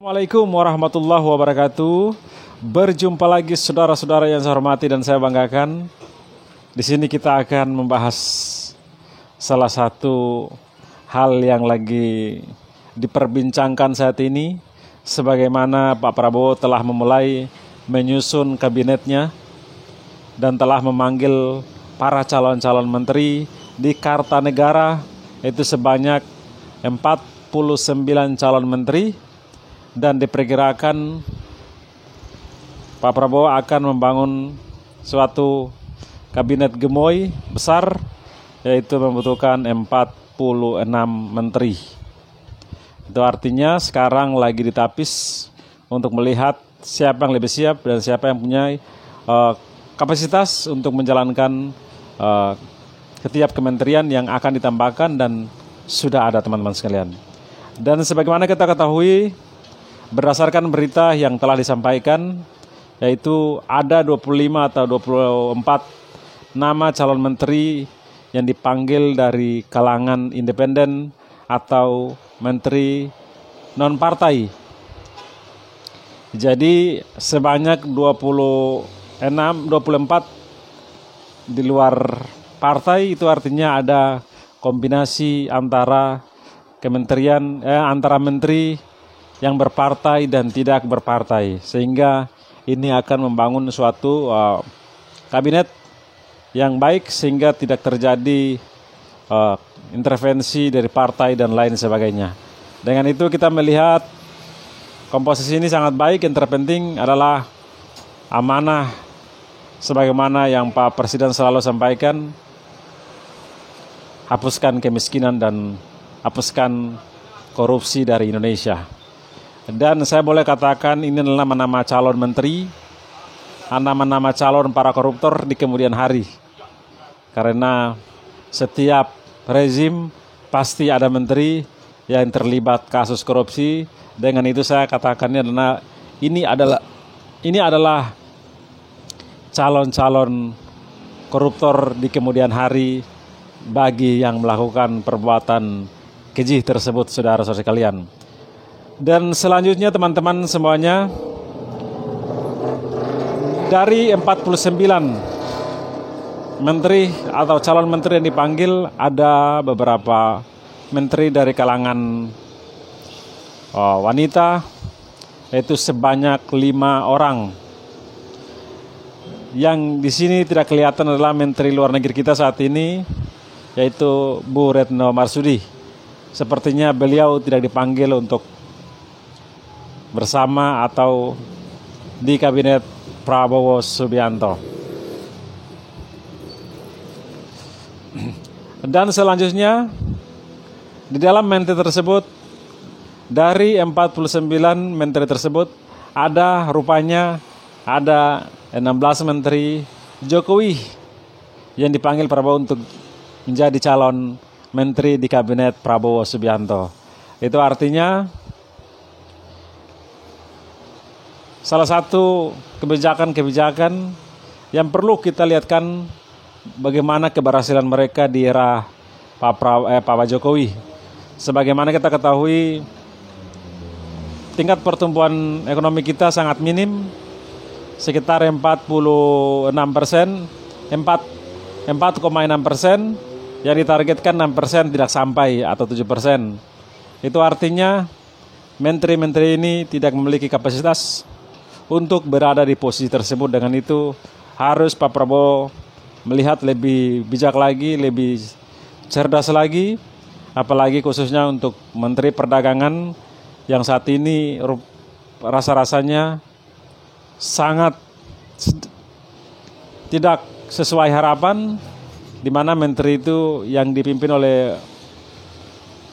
Assalamualaikum warahmatullahi wabarakatuh. Berjumpa lagi saudara-saudara yang saya hormati dan saya banggakan. Di sini kita akan membahas salah satu hal yang lagi diperbincangkan saat ini, sebagaimana Pak Prabowo telah memulai menyusun kabinetnya dan telah memanggil para calon-calon menteri di Kartanegara, itu sebanyak 49 calon menteri. Dan diperkirakan Pak Prabowo akan membangun suatu kabinet gemoy besar, yaitu membutuhkan 46 menteri. Itu artinya sekarang lagi ditapis untuk melihat siapa yang lebih siap dan siapa yang punya kapasitas untuk menjalankan setiap kementerian yang akan ditambahkan dan sudah ada, teman-teman sekalian. Dan sebagaimana kita ketahui, berdasarkan berita yang telah disampaikan, yaitu ada 25 atau 24 nama calon menteri yang dipanggil dari kalangan independen atau menteri non-partai. Jadi sebanyak 24 di luar partai, itu artinya ada kombinasi antara kementerian, antara menteri yang berpartai dan tidak berpartai, sehingga ini akan membangun suatu kabinet yang baik sehingga tidak terjadi intervensi dari partai dan lain sebagainya. Dengan itu kita melihat komposisi ini sangat baik. Yang terpenting adalah amanah, sebagaimana yang Pak Presiden selalu sampaikan, hapuskan kemiskinan dan hapuskan korupsi dari Indonesia. Dan saya boleh katakan ini adalah nama-nama calon menteri, nama-nama calon para koruptor di kemudian hari. Karena setiap rezim pasti ada menteri yang terlibat kasus korupsi. Dengan itu saya katakan ini adalah calon-calon koruptor di kemudian hari bagi yang melakukan perbuatan keji tersebut, saudara-saudara sekalian. Dan selanjutnya teman-teman semuanya, dari 49 menteri atau calon menteri yang dipanggil, ada beberapa menteri dari kalangan wanita, yaitu sebanyak 5 orang. Yang di sini tidak kelihatan adalah menteri luar negeri kita saat ini, yaitu Bu Retno Marsudi. Sepertinya beliau tidak dipanggil untuk bersama atau di kabinet Prabowo Subianto. Dan selanjutnya, di dalam menteri tersebut, dari 49 menteri tersebut, rupanya ada 16 menteri Jokowi yang dipanggil Prabowo untuk menjadi calon menteri di kabinet Prabowo Subianto. Itu artinya salah satu kebijakan-kebijakan yang perlu kita lihatkan bagaimana keberhasilan mereka di era Pak Jokowi. Sebagaimana kita ketahui, tingkat pertumbuhan ekonomi kita sangat minim, sekitar 4,6%, yang ditargetkan 6% tidak sampai atau 7%. Itu artinya menteri-menteri ini tidak memiliki kapasitas untuk berada di posisi tersebut. Dengan itu harus Pak Prabowo melihat lebih bijak lagi, lebih cerdas lagi, apalagi khususnya untuk Menteri Perdagangan yang saat ini rasa-rasanya sangat tidak sesuai harapan, di mana menteri itu yang dipimpin oleh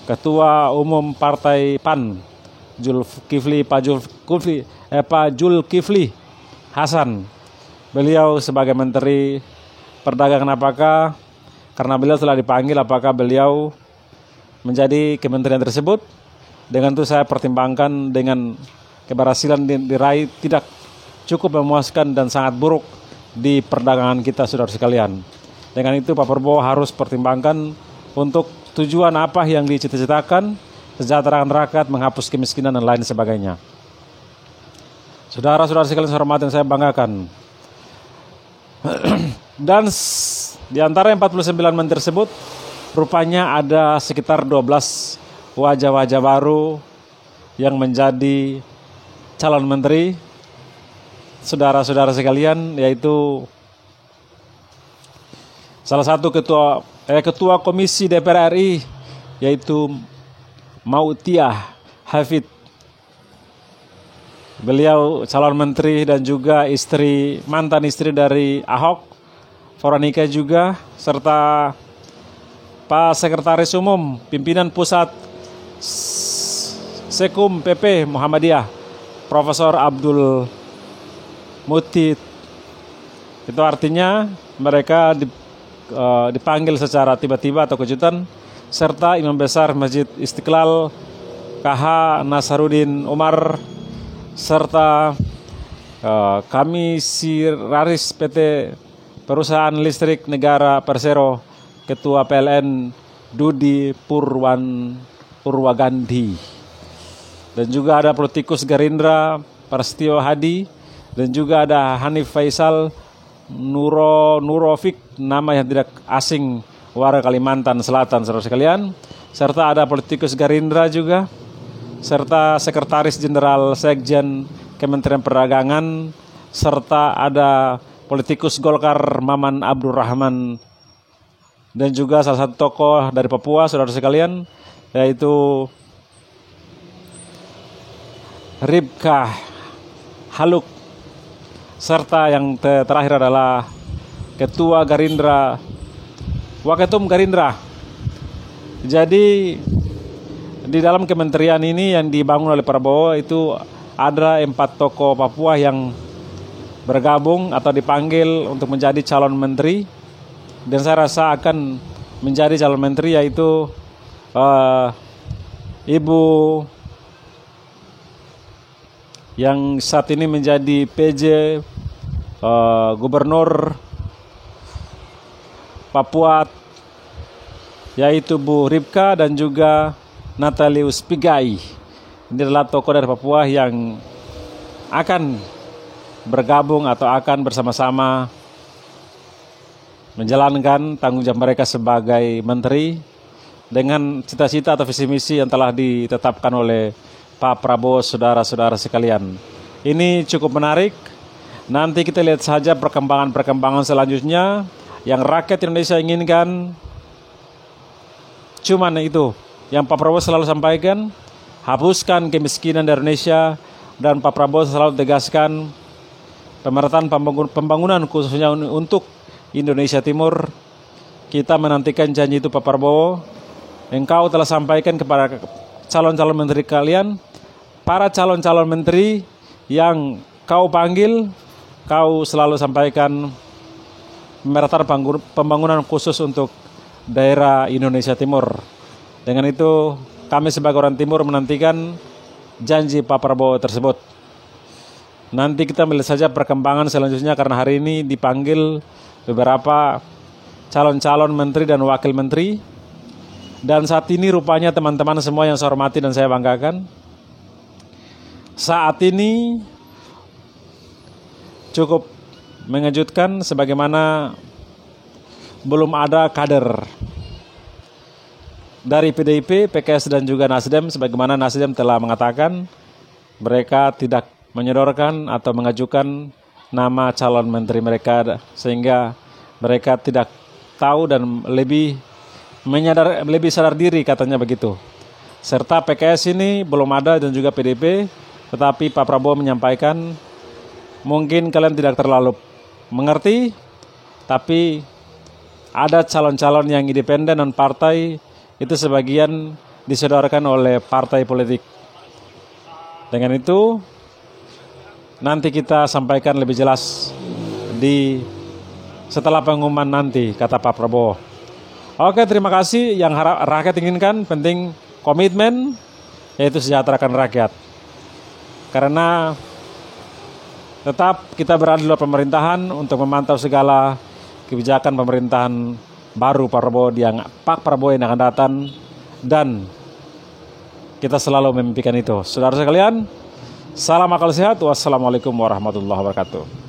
Ketua Umum Partai PAN, Pak Zulkifli Hasan. Beliau sebagai Menteri Perdagangan, apakah karena beliau telah dipanggil, apakah beliau menjadi kementerian tersebut? Dengan itu saya pertimbangkan dengan keberhasilan diraih tidak cukup memuaskan dan sangat buruk di perdagangan kita, saudara sekalian. Dengan itu Pak Prabowo harus pertimbangkan untuk tujuan apa yang dicita-citakan, kesejahteraan rakyat, menghapus kemiskinan dan lain sebagainya. Saudara-saudara sekalian saya hormati dan saya banggakan. Dan di antara 49 menteri tersebut, rupanya ada sekitar 12 wajah-wajah baru yang menjadi calon menteri. Saudara-saudara sekalian, yaitu salah satu ketua komisi DPR RI, yaitu Mautiah Hafid. Beliau calon menteri dan juga mantan istri dari Ahok, Veronica juga, serta Pak Sekretaris Umum Pimpinan Pusat Sekum PP Muhammadiyah, Profesor Abdul Muti. Itu artinya mereka dipanggil secara tiba-tiba atau kejutan, serta Imam Besar Masjid Istiqlal KH Nasaruddin Umar, serta Komisaris PT Perusahaan Listrik Negara Persero, Ketua PLN Dudi Purwagandhi, dan juga ada politikus Gerindra Prasetyo Hadi, dan juga ada Hanif Faisal Nurofik, nama yang tidak asing, warga Kalimantan Selatan, saudara sekalian, serta ada politikus Gerindra juga, serta Sekretaris Jenderal Sekjen Kementerian Perdagangan, serta ada politikus Golkar Maman Abdurrahman, dan juga salah satu tokoh dari Papua, saudara sekalian, yaitu Ribka Haluk, serta yang terakhir adalah Ketua Gerindra, Waketum Gerindra. Jadi di dalam kementerian ini yang dibangun oleh Prabowo itu ada 4 tokoh Papua yang bergabung atau dipanggil untuk menjadi calon menteri, dan saya rasa akan menjadi calon menteri, yaitu Ibu yang saat ini menjadi PJ Gubernur Papua, yaitu Bu Ribka, dan juga Natalius Pigai. Ini adalah tokoh dari Papua yang akan bergabung atau akan bersama-sama menjalankan tanggung jawab mereka sebagai menteri dengan cita-cita atau visi misi yang telah ditetapkan oleh Pak Prabowo, saudara-saudara sekalian. Ini cukup menarik. Nanti kita lihat saja perkembangan selanjutnya yang rakyat Indonesia inginkan. Cuman itu yang Pak Prabowo selalu sampaikan, hapuskan kemiskinan di Indonesia, dan Pak Prabowo selalu tegaskan pemerataan pembangunan khususnya untuk Indonesia Timur. Kita menantikan janji itu Pak Prabowo. Engkau telah sampaikan kepada calon-calon menteri kalian, para calon-calon menteri yang kau panggil, kau selalu sampaikan pemerataan pembangunan khusus untuk daerah Indonesia Timur. Dengan itu kami sebagai orang Timur menantikan janji Pak Prabowo tersebut. Nanti kita melihat saja perkembangan selanjutnya, karena hari ini dipanggil beberapa calon-calon menteri dan wakil menteri. Dan saat ini rupanya teman-teman semua yang saya hormati dan saya banggakan, saat ini cukup mengejutkan sebagaimana belum ada kader dari PDIP, PKS dan juga Nasdem, sebagaimana Nasdem telah mengatakan mereka tidak menyodorkan atau mengajukan nama calon menteri mereka, sehingga mereka tidak tahu dan lebih sadar diri, katanya begitu. Serta PKS ini belum ada dan juga PDIP, tetapi Pak Prabowo menyampaikan mungkin kalian tidak terlalu mengerti, tapi ada calon-calon yang independen dan partai itu sebagian disodorkan oleh partai politik. Dengan itu nanti kita sampaikan lebih jelas setelah pengumuman nanti, kata Pak Prabowo. Oke, terima kasih. Yang rakyat inginkan penting komitmen, yaitu sejahterakan rakyat. Karena tetap kita berada di luar pemerintahan untuk memantau segala kebijakan pemerintahan baru Pak Prabowo yang akan datang, dan kita selalu memimpikan itu. Saudara sekalian, Salam akal sehat. Wassalamualaikum warahmatullahi wabarakatuh.